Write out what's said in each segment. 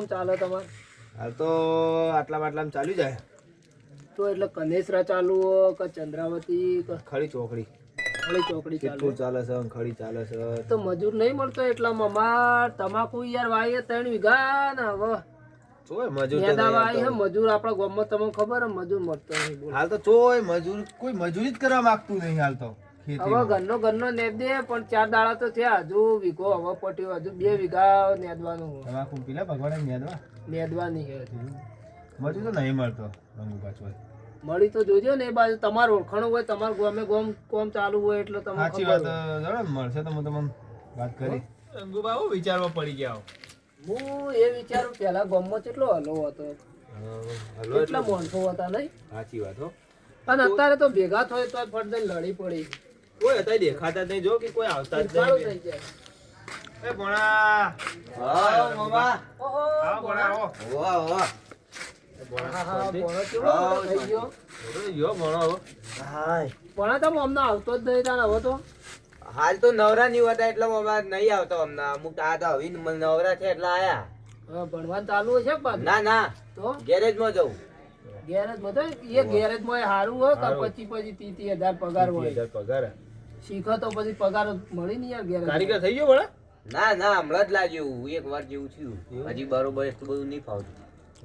કોમ ચાલે તમારે? હાલ તો આટલામાં ચાલ્યું જાય. તો એટલે કનેસરા ચાલુ હો કે ચંદ્રાવતી કે ખડી ચોકડી ખળી ચોકડી ચાલુ? ચાલે છે, ખડી ચાલે છે. તો મજૂર નહીં મળતો એટલા મમાર તમાકુ યાર વાઈએ 3 વીઘા ને હવે ચોય મજૂર તો નેદા નહીં વાય હે આવતો. મજૂર આપણા ગામમાં તમને ખબર હે મજૂર મળતો નહીં. બોલ હાલ તો ચોય મજૂર કોઈ મજૂરી જ કરવા માંગતું નહીં હાલ તો હવે ખેતીમાં. ઘરનો નેદ દે પણ 4 દાડા તો થયા હજુ વીઘો હવે પટ્યો હજુ 2 વીઘા નેદવાનું તમાકુ પીલા ભગવાને નેદવા નેદવાની છે. મજૂર તો નહીં મળતો રંગુભા ચોય. મળી તો જોજો ને એ બાજુ તમારું ઓળખાણું હોય તમારું ગામે કોમ ચાલુ હોય એટલે તમને સાચી ખબર વાત હોય. જરા મળશે તો હું તમને વાત કરી. રંગુભા હું વિચારવા પડી ગયા. હું એ વિચારું પેલા ગામમાં કેટલો હલો હતો, કેટલા માણસો હતા નહીં? સાચી વાત હો. અને અત્યારે તો ભેગા થાય તો ફટ દઈને લડી પડી. કોઈ અત્યારે દેખાતા જ નહીં, જો કે કોઈ આવતા જ સારું નહીં. થઈ જાય. એ ભણા ઓહો, આવો ભણા આવો. એ ભણા હા, હા, શાંતિ? ભણો કેવો મોટો થઈ ગયો. બોલો, યો ભણો હો. ભણા તો અમને આવતો જ નહીં તાણ હવે તો. હાલ તો નવરા નહીં હોતા એટલે અમારે નહીં આવતો હમણાં અમુક આ તો હવે નવરા છે એટલે આયા. હા, ભણવાનું ચાલુ હશે કે પાછું? ના ના તો ગેરેજ માં જવું. ગેરેજમાં તો એ ગેરેજમાં એ સારું હોય કે સારું. પછી 30,000 પગાર હોય? 30,000 પગાર હે. શીખો તો પછી પગાર મળી નહીં યાર ગેરેજ. કારીગર થઈ ગયો ભણા? ના ના હમણાં જ લાગ્યું એક વાર જેવું થયું. એવું? હજી બરોબર એટલું બધું નહીં ફાવતું.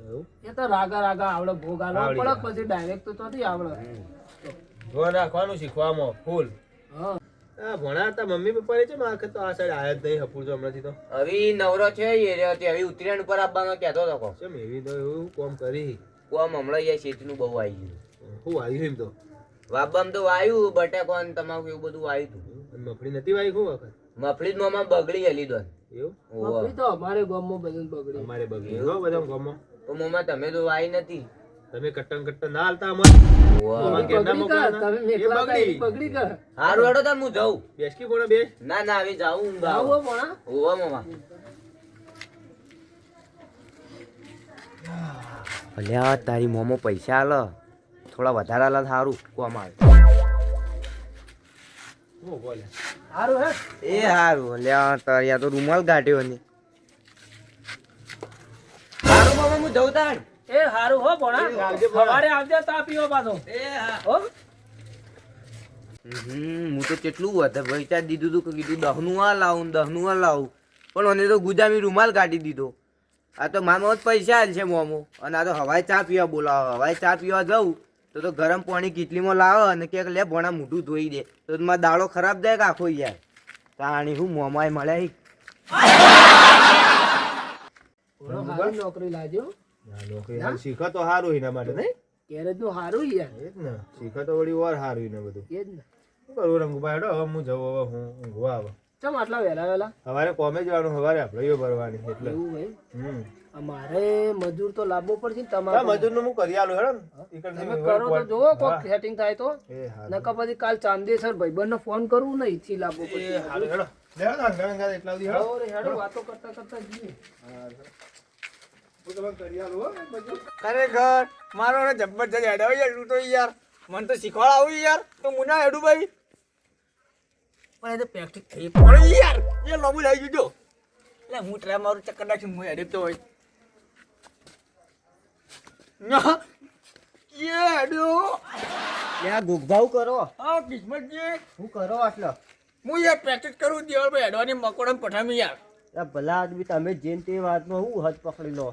એવું? એ તો રાગા આવડે ભોગ આલવો આવડી પડે જાય. પછી ડાયરેક્ટ તો નથી આવડે. ધ્યાન રાખવાનું શીખવામાં ફૂલ. હા, આ ભણા હતા મમ્મી પપ્પા છે માં તો આ સાઈડ આયા જ નહીં હપુરજો હમણાંથી તો. હવે નવરો છે એ રહ્યો હવે ઉત્તરાયણ ઉપર આપવાનો કહેતો હતો કોક. કેમ એવી તો એવું કોમ કરી. કોમ હમણાં અહીંયા શેતીનું બહુ આવી ગયું. હું આવ્યું એમ તો. વાબામ તો વાયું બટાકો ને તમાકુ એવું બધું વાયું હતું. અને મફળી નથી વાઈ શું વખત? મફળી જ મોમાં બગડી હલી દોન. એવું મફળી તો અમારે ગામમાં બધું બગડી. અમારે બગડી હો બધા ગામમાં. તો મોમાં તમે તો વાઈ નથી. તમે કટ્ટન ના હાલતા અમારે. ઓવા. અમારે ઘેરના બગડી મોકલા કા? ના. તમે એ મેકલા હતા, બગડી. એ બગડી કા? હારું હેડો તાર હું જાઉં. બેસકી કોને બેસ. ના ના હવે જાઉં ઊંઘ આવો આવો. ભણા. ઓવા મોમાં. અલ્યા તારી મોમો પૈસા આલે થોડા વધારે આલે સારું કોમ આવે. હું બોલે. સારું હે. એ સારું અલ્યા તારી તો રૂમાલ કાઢ્યો ને. સારું મામા હું જઉં તાણ. એ સારું હો ભણા. એ આવજે ભણા. સવારે આવજે ચા પીવા પાછો. એ હા. હો હું તો કેટલું વધારે વિચાર દીધું તું કે કીધું 10નું આ લાવું 10નું આ લાવું પણ મને તો ગુજામી રૂમાલ કાઢી દીધો. આ તો મામા જ પૈસા આલ છે મોમો અને આ તો હવાઈ ચા પીવા બોલાવે. હવાઈ ચા પીવા જાઉં તો ગરમ પાણી કીટલીમાં લાવે અને કે લે ભણા મોઢું ધોઈ દે તો મારો દાડો ખરાબ જાય કે આખો યાર તાણી હું મોમાય મળ્યા. ભણો સારી નોકરી લાજો. ના નોકરી હાલ શીખો તો સારું એના માટે નહીં. ગેરેજ નું સારું યાર. એ જ ને શીખો તો વળી વાર સારું એને બધું. એ જ ને. શું કરું રંગુભાઈ હેડો હવે હું જવું હવે હું ઊંઘવા આવે. ચમ આટલા વહેલા સવારે કોમે જવાનું સવારે આપણે ભરવાની એટલે. એવું ભાઈ? હમ અમારે મજૂર તો લાવવો પડશે ને હા, તમારે. મજૂરનું હું કરી આલું હેડો ને. ઈકડથી તમે કરો તો જોવો કોક હા. સેટિંગ થાય તો. એ હારું. નકર પછી કાલ ચાંદેસર ભાઈબંધને ફોન કરવું ને ઈથી લાવવો એ પડશે. હારું હેડો. લેવો તો અંગાત એટલા સુધી હેડો. હવે હેડો વાતો કરતા કરતા જઈએ. હું તમને કરી આલું હો મજૂર. ખરેખર મારો જબરજસ્ત હેડો યાર તું તો યાર મને તો શીખવાડ આવું યાર તો મુના હેડું ભાઈ પણ એ તો પ્રેક્ટિસ થઈ પડે યાર એ લોબુ લઈ જજો એટલે હું ટ્રાય મારું ચક્કર નાખી હું હેડે તો હોય ના એ હેડો ત્યાં ગુગભાવ કરો હા કિસ્મતજી હું કરો આટલો હું યાર પ્રેક્ટિસ કરું દેવળ ભાઈ હેડવાની મકોડમ પઠામી યાર ભલા આદમી તમે જેમ તે વાતમાં હું હદ પકડી લો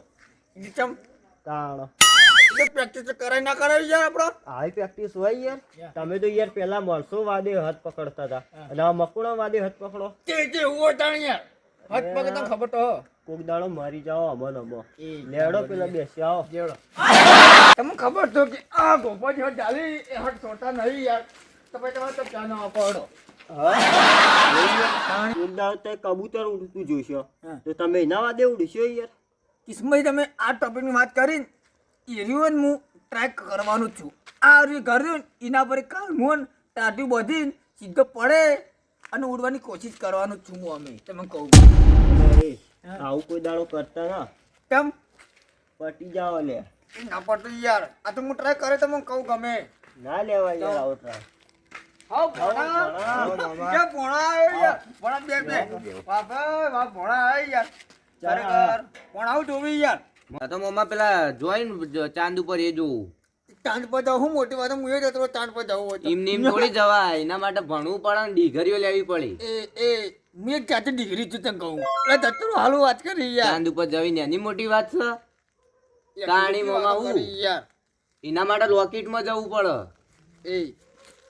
ચમ તાણ પ્રેક્ટિસ કરાય ના કરાય યાર આપણો આવી પ્રેક્ટિસ હોય યાર. તમે તો યાર પેલા માણસો વાદે હાથ પકડતા હતા અને આ મકુણા વાદે હાથ પકડો. તે ઉવો તાણ યાર હાથ પગ તને ખબર તો હો. કોક દાડો મારી જાઓ અમન અમો લેડો પેલા બેસી આવો. જેવડો તમને ખબર તો કે આ ગોપાજી હટ ચાલી એ હટ છોડતા નહીં યાર તો પછી તમારે તો ચા ના પડો કોક દાડો તે કબૂતર ઉડતું જોશો તો તમે એના વાદે ઉડશો યાર. કિસ્મત તમે આ ટોપિકની વાત કરીને એરિયોન હું ટ્રાય કરવાનું જ છું. આ રહ્યું ઘર રહ્યું ને એના પર કાલ હું ટાટું બધીને સીધો પડે અને ઉડવાની કોશિશ કરવાનું જ છું હું અમે તમે કહું આવું કોઈ દાડો કરતા ના કેમ પટી જાઓ લે. એ ના પડતું યાર આ તો હું ટ્રાય કરે તો મને કહું ગમે ના લેવાય યાર આવો ટ્રાય. હાઉ ભણા કે ભણા આવ્યો યાર ભણા બે વાહ ભાઈ વાહ ભણા આવ્યો યાર ખરેખર કોણ આવું જોવી યાર મેં તો મોમાં પેલા જોઈન ચાંદ ઉપર એ જોવું ચાંદ પર જાઉં હું મોટી વાત હું એ જતો ચાંદ પર જવું હોય તો. એમ ને એમ થોડી જવાય એના માટે ભણવું પડે ને ડિગ્રીઓ લેવી પડે એ મેં જાતે ડિગ્રી છું તને કહું એટલે જતું હાલું વાત કરી યાર ચાંદ ઉપર જવી એની મોટી વાત છે કાણી મોમાં હું યાર એના માટે લોકેટમાં જવું પડે એ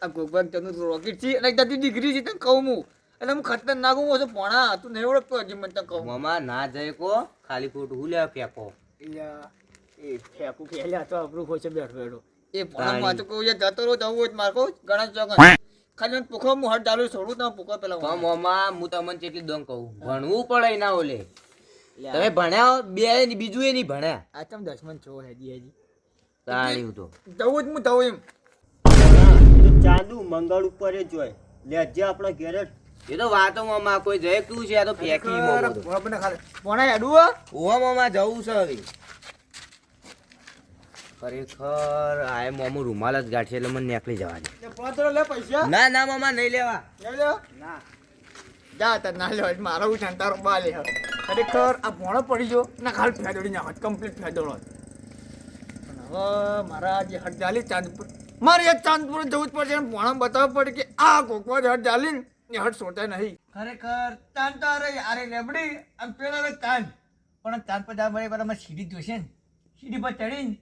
આ ગોગવાન તનું રોકેટ છે અને તારી ડિગ્રી છે તને કહું હું એટલે હું ખતરનાક હું છું ભણા તું નહીં ઓળખતો હજી મને તને કહું મોમાં ના જાય કો ખાલી ખોટું હું લેવા ફેંકો એ ફેંકું પહેલા તો આપણું ખોશે બેઠો બેઠો એ ભણામાં તો કહું જતો રહો જવું હોય તો મારે કહું ઘણા ચોકન ખાલી મને પૂખો હું હટ ડાલું છોડું તો પૂખો પેલા તો મોમાં હું તમને કેટલી દોન કહું ભણવું પડે એના ઓલે તમે ભણ્યા બે ને બીજું એ નહીં ભણ્યા આ તમે 10 છો હજી તાણી હું તો જવું જ હું જવું એમ ચાંદુ મંગળ ઉપર જ હોય લેજે આપણા ઘેર જ. એ તો વાતો મોમાં કોઈ જય તું છે આ તો ફેંકી મોમાં તો ભણા હેડું ઓવા મોમાં જવું છે હવે ખરેખર આ મોમું રૂમાલ જ ગાંઠી એટલે મને નીકળી જવાની પાત્રો લે પૈસા ના ના મામા નહીં લેવા લઈ લે ના જા તાર ના લે મારો ઉઠાન તારો બા લે ખરેખર આ ભણો પડી ગયો ના ખાલી ફેદોડી નાખો કમ્પ્લીટ ફેદોડો પણ હવે મારા જે હટ જાલી ચાંદપુર મારે એક ચાંદપુર જવું જ પડશે અને ભણો બતાવવું પડે કે આ કોકવા જ હટ જાલી ને એ હટ સોચાય નહીં ખરેખર ચાંદ તો અરે આરે લેબડી અને પેલા ચાંદ પણ ચાંદ પર જવા મળે બરાબર સીડી જોશે ને સીડી પર ચડીને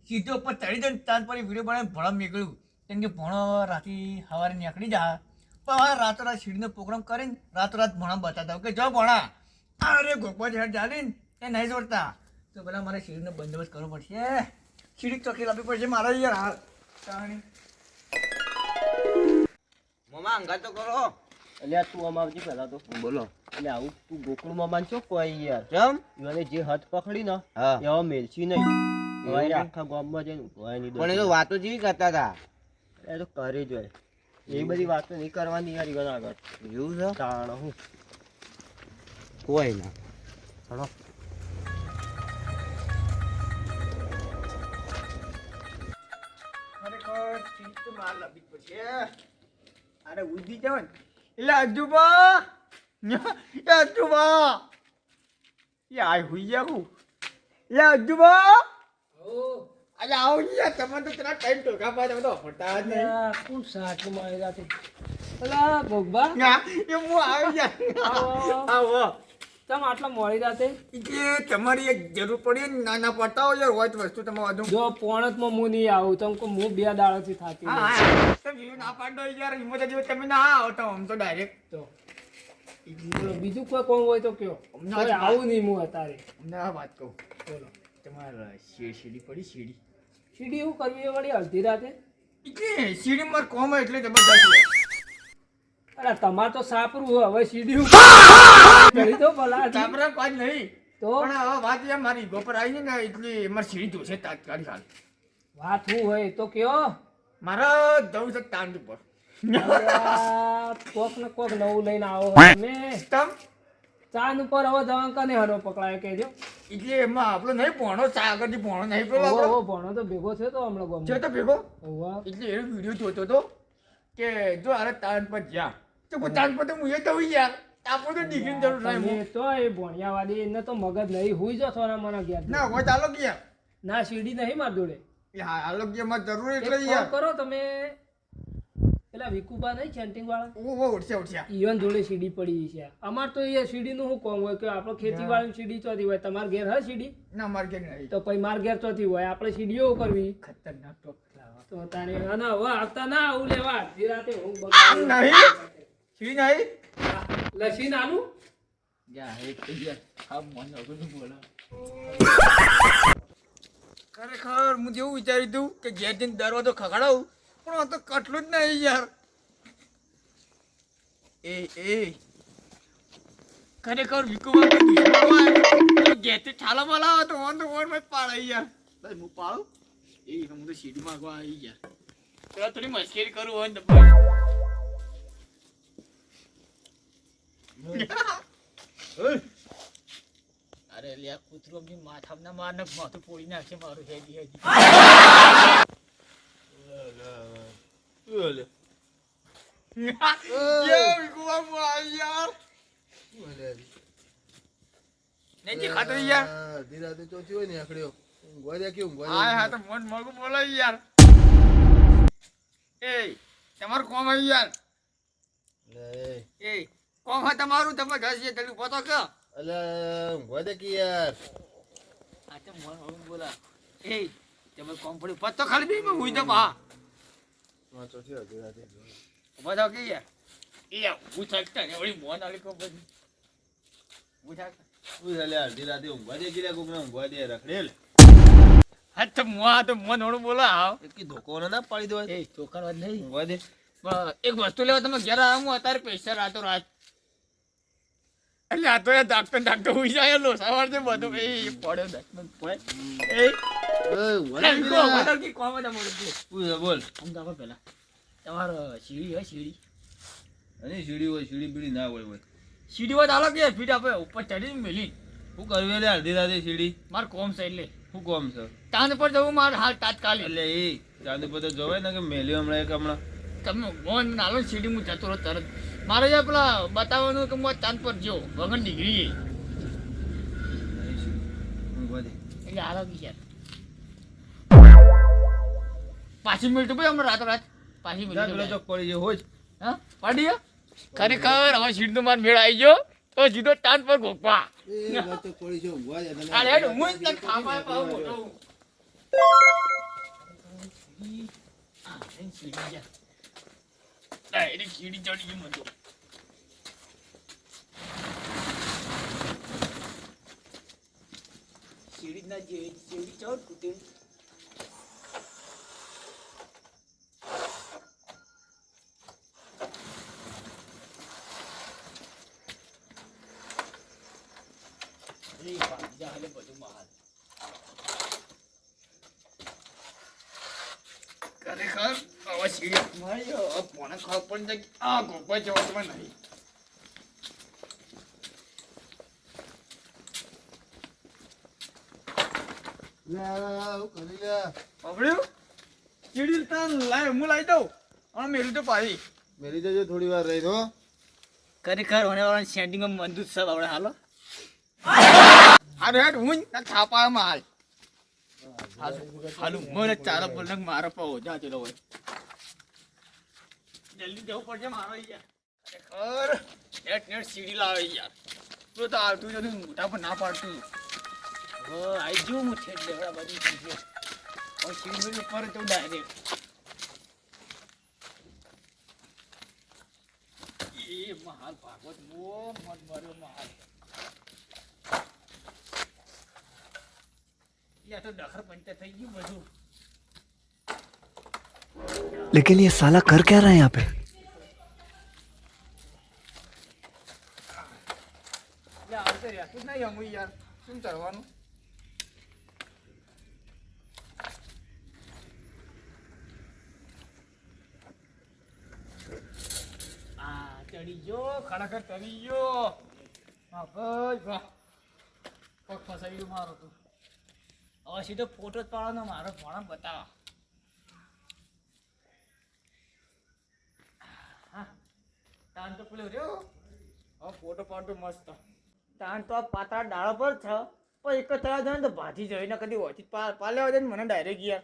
સીધો ઉપર ચડી જાય ચાંદ પર વિડીયો બનાવીને ભણવા નીકળ્યું કેમ કે ભણો રાતે સવારે નીકળી જાય પણ હવે રાતોરાત સીડીનો પ્રોગ્રામ કરીને રાતોરાત ભણા બતાવતા કે જો ભણા અરે ગોપા હેઠ ચાલીને એ નહીં જોડતા તો પેલા મારે સીડીનો બંદોબસ્ત કરવો પડશે સીડી ચોકી લાવવી પડશે મારે યાર હાલ કહાણી મોમા અંગા તો કરો અલ્યા તું આમ આવજી પહેલા તો બોલો એટલે આવું તું ગોકુળમાં માનશો કોઈ યાર કેમ એને જે હાથ પકડી ને હા એવા મેલસી નહીં હવે એને આખા ગામમાં જઈને ઉભવાય નહીં પણ એ તો વાતો જેવી કરતા હતા એ તો કરી જ હોય એ બધી વાતો નહીં કરવાની યાર ઈવન આગળ એવું છે તાણ હું કોઈ ના હણો ખરેખર સીટ તો માર લાવવી જ પડશે અરે ઉડી જાવ ને એટલે અજુબા એ અજુબા એ આય હુઈ ગયા હું એટલે અજુબા અરે આવો યાર તમે તો તેના ટાઈમ ટોકા પાડે તમે તો ફટા જ નહીં કોણ સાચું મારી રાતે અલા ગોગબા ના એ હું આવી જાય આવો તમે આટલા મોડી રાતે એટલે તમારી એક જરૂર પડી ને નાના પડતા હોય યાર હોય તો વસ્તુ તમે વધુ જો પોણતમાં હું નહીં આવું તમે કહું હું 2 દાડાથી થાકી હા ગયો. હા તમે જીવ ના પાડો યાર હિંમત જેવું તમે ના આવો તો આમ તો ડાયરેક્ટ તો બોલો, બીજું કોઈ કોમ હોય તો કયો અમને કોઈ આજ આવું નહીં હું અત્યારે અમને આ વાત કહું બોલો તમારે સીડી પડી સીડી સીડી એવું કરવી એ વળી અડધી રાતે એટલે સીડી માર કોમ હોય એટલે જબરદસ્ત અરે તમારે તો સાપરું હવે સીડી કરી દો ભલા ચાપરા પાજ નહીં તો પણ હવે વાત યાર મારી ઈગો પર આવી ને એટલે મારે સીડી જોશે તાત્કાલિક હાલ વાત શું હોય તો કયો મારે જવું છે તાંડ ઉપર કોક ને કોક નવું લઈને આવો તમે તમ ચાંદ ઉપર હવે જવાન કને હરો પકડાય કેજો એટલે એમાં આપણો નહીં ભણો આગળથી ભણો નહીં પેલો ઓહો, આપણો ઓહો, ભણો તો ભેગો થયો તો હમણાં ગામમાં. છે તો ભેગો ઓહો. એટલે એ વિડીયો જોતો હતો કે જો અરે તાંડ પર જા તો કોઈ તાંડ પર તો હું એ તો યાર આપણે તો ડિગ્રીની જરૂર નહીં તમે તો એ ભણ્યાવાળી એને તો મગજ નહીં હુઈ જો થોડા મને ઘેર ના હોય ચાલો કે યાર ના સીડી નહીં માર જોડે એ હા આરોગ્યમાં જરૂર એક એટલે કામ યાર કરો તમે પેલા વિકુબા નહીં સેન્ટિંગ વાળા ઓહો ઉઠ્યા ઈવન જોડે સીડી પડી છે અમાર તો એ સીડી નું શું કોમ હોય કે આપણે ખેતીવાડી સીડી ચોથી હોય તમાર ઘેર હા સીડી ના મારે કે નહીં તો પછી માર ઘેર ચોથી હોય આપણે સીડીઓ કરવી ખતરનાક ટોપ લાવા તો તારે અને હવે આવતા ના આવું લેવા અડધી રાતે હું નહીં બગાડું. છી નહીં લસી નાનું જા એક યાર આ મન અગનું બોલા ખરેખર હું જેવું વિચાર્યું હતું કે ઘેર જઈને દરવાજો ખખડાવું પણ આ તો કટલું જ નહીં યાર એ ખરેખર વિકુમાં ઘેરથી ઠાલા માલા આવે તો ઓન તો ઓન માં પાડે યાર બસ હું પાડું એ હું તો સીડી માંગવા આવી યાર તો થોડી મસ્કરી કરું હોય ને તો અરે લ્યા કૂતરો ની માથામાં માર ને માથું પોડી નાખશે મારું હેજી હેજી નહીં ખાતો યાર અડધી રાતે ચોથી હોય ને આખડ્યો ઊંઘવા દે કે ઊંઘવા હા હા તો મન મોગું બોલો યાર એ તમારું કોમ આવ્યું યાર દે એ કોમ હા તમારું તમે 10 જે જલ્દી પતો કે અલા ઊંઘવા દે કે યાર આ તો મન મોગું બોલા એ તમે કોમ પડી પતો ખાલી બી મે હુઈ દમ હા ચોથી અડધી રાતે પતો કે યાર એ હું શકતા ને ઓલી મોન આલી કો બધી હું શકતા શું ચાલે અડધી રાતે ઊંઘવા દે કે કોકને ઊંઘવા દે રખડેલ હા તો મોં તો મોન ઓળું બોલા હા કે ધોકો ના પાડી દો એ ચોકર વાત નહીં ઊંઘવા દે એક વસ્તુ લેવા તમે ઘેર આવ્યા હું અત્યારે પૈસા રાતો રાત એટલે આ તો ડાક્ટર હોઈ જાય લો સવાર છે બધું એ પડ્યો ડાક્ટર એ ઊંઘવા દે કે બદલ કી કોમ હતા મોડું શું છે બોલ આમ તો પેલા તમારો સીડી હોય સીડી અને સીડી હોય સીડી બીડી ના હોય હોય સીડી હોય ચાલો કે ફીટ આપે ઉપર ચડી મેલી શું કરવું એટલે અડધી રાતે સીડી માર કોમ છે એટલે શું કોમ છે તાંદ પર જવું મારે હાલ તાત્કાલિક એટલે એ ચાંદી પર તો જોવાય ને કે મેલ્યો હમણાં એક હમણાં તમે મોન નાલો સીડી હું જતો રહો તરત મારે જે પેલા બતાવવાનું કે હું ચાંદ પર જો વગર ડિગ્રી ઊંઘવા દે એટલે હાલો કે યાર પાછી મિનિટ ભાઈ હમણાં રાતો રાત પાછી જા પેલો મિનિટ ચોક પડી ગયો હોય હા પાડી ખરેખર હવે સીટ નો માર મેળ આવી ગયો તો સીધો ચાંદ પર ગોપા એ વાત તો પડી છે ઊંઘવા દે તને અરે હેડ હું જ તને ખાવા પાવ મોટો આ એન સીડી જા ડાયરેક્ટ સીડી ચડી ગઈ મતો સીડી ના જે સીડી ચડ કુતે ખરેખર આવા સીડી મારી પોને ખબર પડી જાય કે આ ગોપા જવા નહીં પકડ્યું સીડી તાન લાય હું લાવી દઉં અને મેલું તો પાડી મેરી જજો થોડી વાર રહી દો ખરેખર હોને વાળા સેટિંગમાં મંદુત સબ આવડે હાલો અરે હેડ હું ના છાપામાં હાલ હાલું મને ચારા બોલક મારા પાવ જા ચલો હોય જલ્દી જવું પડશે મારો યાર ખરેખર નેટ નેટ સીડી લાવે યાર તો આવતું નથી મોટા પર ના પાડતું આઈ જો હું છે દેવડા બધી સીડી હવે સીડી ઉપર તો ડાયરેક્ટ એ મહાલ ભાગવત મો મન માર્યો મહાલ યા તો દખર પંચાયત થઈ ગયું બધું लेकिन ये साला कर क्या रहा है यहाँ पे યા આવતે રહેતું જ નહીં અમુ યાર શું કરવાનું આ ચડી ગયો ખરેખર ચડી ગયો હા ભાઈ વાહ પગ ફસાઈ ગયો મારો તો હવે સીધો ફોટો જ પાડવાનો મારો ભણા બતાવો હા તાન તો પેલો રહ્યો હવે ફોટો પાડતો મસ્ત તાન તો આ પાતળા ડાળા પર છે પણ એક જ થયા જાય ને તો ભાજી જાય ને કદી ઓછી પાલ્યા જાય ને મને ડાયરેક્ટ યાર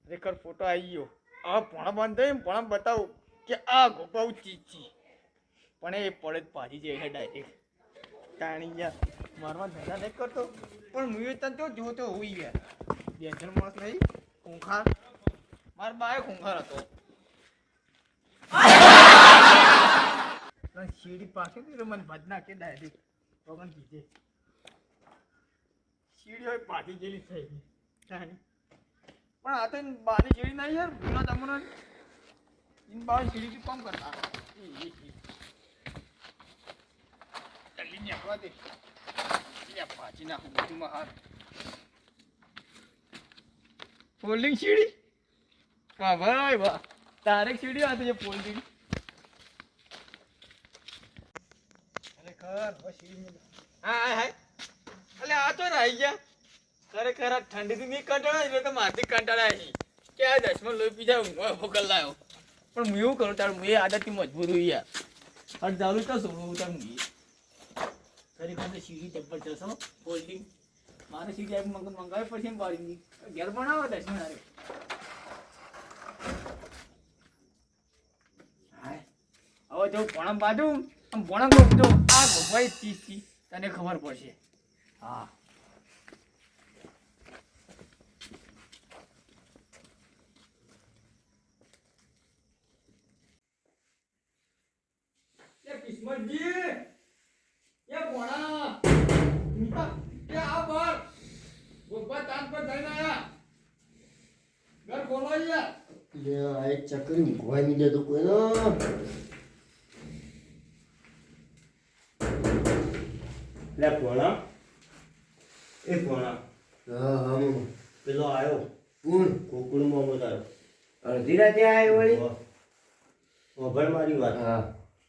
ખરેખર ફોટો આવી ગયો હવે ભણા બંધ થઈ ભણા બતાવું કે આ ગોપાવું ચીજ છે પણ એ પડે જ ભાજી જાય ડાયરેક્ટ તાણી યાર મારવા ધંધા નહીં કરતો પણ હું તને તો જોતો હોઈ યાર બેચર માણસ નહીં ખૂંખાર મારા બાએ ખૂંખાર હતો સીડી પાસે મને ભજ નાખે ડાયરેક્ટ વગન કીધે સીડી હોય પાછી જેલી થઈ ગઈ તાણી પણ આ તો બારી સીડી નહીં યાર ભૂલા તમને ઇન બાર સીડી કામ કરતા જલ્દી નીકળવા દે પાછી નાખું બધું હાથ ફોલ્ડિંગ સીડી વાહ ભાઈ વાહ તારે સીડી હતી જે ફોલ્ડિંગ ખરેખર સીડી હા હા એટલે આ તો રહી ગયા ખરેખર આ ઠંડીથી નહીં કંટાળા એટલે તો મારથી કંટાળા છે કે આ દસમાં લોહી પી જાય હું ભોગલ લાવ્યો પણ હું એવું કરું તારું હું એ આદતથી મજબૂર હું યાર હટ જાવું તો સોડું તમને ખરેખર તો સીડી જબરજસ્ત હો હોલ્ડિંગ મારે સીડી આપ મંગાવી પડશે ને બારીની ઘેર બનાવો દર્શન હારે હવે જો ભણમ બાજુ આમ ભણમ ગોપતો આ ગોપાઈ ચીજ તને ખબર પડશે હા કિસ્મતજી એ ભણા એ આ બાર ગોપા તાન પર જઈને આયા ઘર ખોલો યાર લે આ એક ચકરી ઊંઘવાય નહીં દેતું કોઈ ના લે ભોણા એ ભોણા હા હા પેલો આવ્યો કોણ કોકડમાં મોદારો અડધી રાતે આવ્યો વળી વગર મારી વાત હા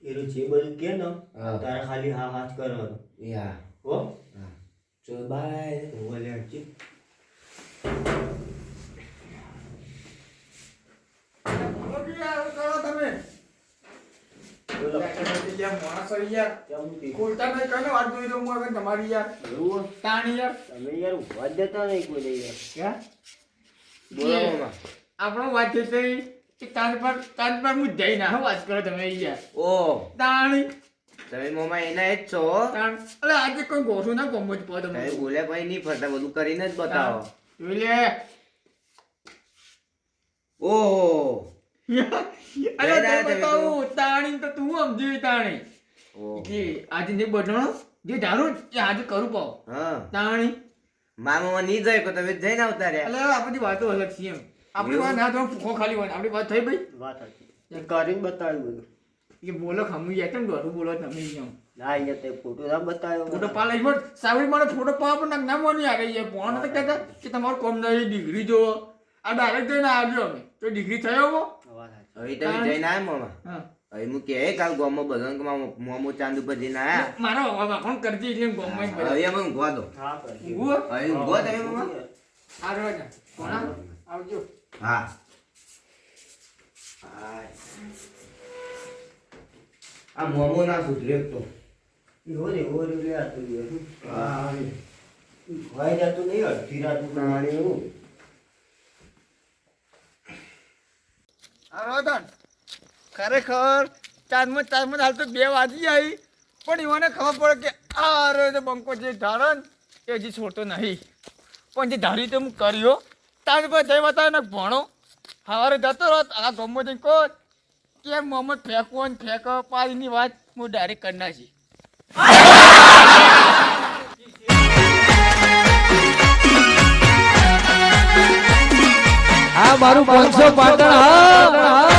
એનું જે બધું કે ને હા. તારે ખાલી હા હાથ કરવાનો યા હો ચલ બાય ઓલે હટજી બોલો કે યાર કરો તમે બોલો યાર માણસો યાર કેમ થી ખોલતા નહીં કને વાત જોઈ દઉં હું આગળ તમારી યાર એવું તાણી યાર તમે યાર ઊંઘવા જ દેતા નહીં કોઈ યાર ક્યાં બોલો મામા આપણો વાત છે તે કે કાન પર હું જઈ ના વાત કરો તમે યાર ઓ તાણી તમે મામા એના જ છો તાણ અલે આજે કોઈ ગોઠું ના ગમો જ પડે તમે મને બોલ્યા ભાઈ નહીં ફરતા બધું કરીને જ બતાવો જોઈ લે ઓહો અરે જઈ રહ્યા તે તમે બતાવું તાણી તો તું સમજી તાણી ઓહો. જે આજે જે બટણો જે ધારું એ આજે કરું પાવ હા તાણી મામા નહીં જાય તો તમે જઈને આવતા રહ્યા અલે આપણી વાતો અલગ છે એમ આપણી વાત ના તો ફૂખો ખાલી વાત આપણી વાત થઈ ભાઈ વાત હતી એ કરીને બતાવ્યું બધું એ બોલો ખમી જાય કેમ દોડું બોલો તમે એમ ના અહીંયા તે ફોટો ના બતાવ્યો ફોટો પાલા ઈમર સાવરી મારો ફોટો પાવા પણ નામ મોની આ ગઈ ફોન તો કહેતા કે તમારું કોમ નહીં ડિગ્રી જો આ ડાયરેક્ટ જઈને આવ્યો અમે તો ડિગ્રી થયો હો વાત હતી હવે તમે જઈને આવ્યા મામા હા હવે હું કે કાલ ગામમાં બધાને કે મોમો ચાંદ ઉપર જઈને આવ્યા મારો વાખણ કરતી એટલે ગોમાં જ હવે અમે ઊંઘવા દો હા કરી ઊંઘો હવે ઊંઘો તમે મામા આ રોજ કોણા આવજો હા આ મોમો ના સુધરે તો એવો રે લે આ તો યાર હા ભાઈ જાતું નહીં અડધી રાત પ્રમાણે એવું આરોધન ખરેખર ચાંદમાં હાલ તો 2 વાગી આવી પણ એવાને ખબર પડે કે આ રે બંકો જે ધારણ એ હજી છોડતો નહીં પણ જે ધારી તો હું કર્યો તાર પર જઈ બતાવે ને ભણો સવારે જતો રહો આ ગમો જઈને કહો કે મોહમ્મદ ફેંકો ને ફેંકો પાણીની વાત હું ડાયરેક્ટ કરી નાખી આ મારું 500 પાટણ હા